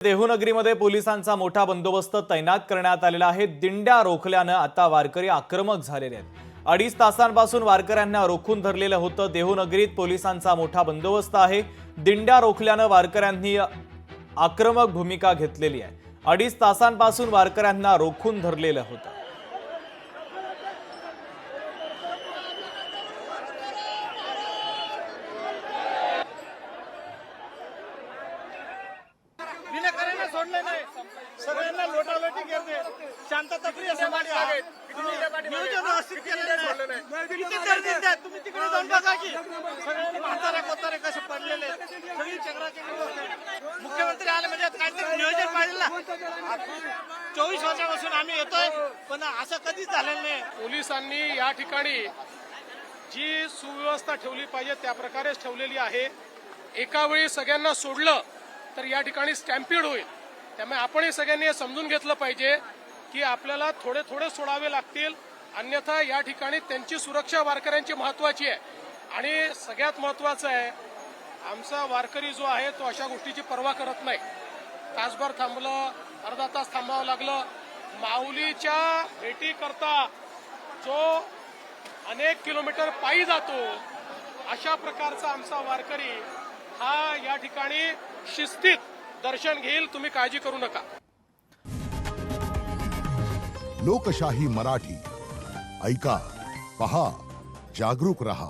देहूनगरीमध्ये पोलिसांचा मोठा बंदोबस्त तैनात करण्यात आलेला आहे। दिंड्या रोखल्याने आता वारकरी आक्रमक झालेले आहेत। 2.5 तासांपासून वारकऱ्यांना रोखून धरलेलं होतं। देहूनगरीत पोलिसांचा मोठा बंदोबस्त आहे। दिंड्या रोखल्याने वारकऱ्यांनी आक्रमक भूमिका घेतलेली आहे। 2.5 तासांपासून वारकऱ्यांना रोखून धरलेलं होतं। विनाकारण सोडले नाही, सगळ्यांना लोटालोटी करते, शांतताप्रिय समाज आहे। नियोजन व्यवस्थित केलेलं नाही। किती गर्दी आहे, तुम्ही तिकडे जाऊन बघा की सगळ्यांनी म्हातारे कोतारे कसे पडलेले, सगळी चक्राचक्री होते। मुख्यमंत्री आले म्हणजे काहीतरी नियोजन पाहिजे ना। 24 वर्षापासून आम्ही येतोय, पण असं कधीच झालेलं नाही। पोलिसांनी या ठिकाणी जी सुव्यवस्था ठेवली पाहिजे त्या प्रकारेच ठेवलेली आहे। एका वेळी सगळ्यांना सोडलं तर या ठिकाणी स्टॅम्पीड होईल। त्यामुळे आपणही सगळ्यांनी हे समजून घेतलं पाहिजे की आपल्याला थोडे थोडे सोडावे लागतील, अन्यथा या ठिकाणी त्यांची सुरक्षा वारकऱ्यांची महत्वाची आहे। आणि सगळ्यात महत्वाचं आहे, आमचा वारकरी जो आहे तो अशा गोष्टीची पर्वा करत नाही। तासभर थांबलं, अर्धा तास थांबावं लागलं, माऊलीच्या भेटीकरता जो अनेक किलोमीटर पायी जातो अशा प्रकारचा आमचा वारकरी हा या ठिकाणी शिस्तीत दर्शन घेईल। तुम्ही काळजी करू नका। लोकशाही मराठी ऐका, पहा, जागरूक रहा।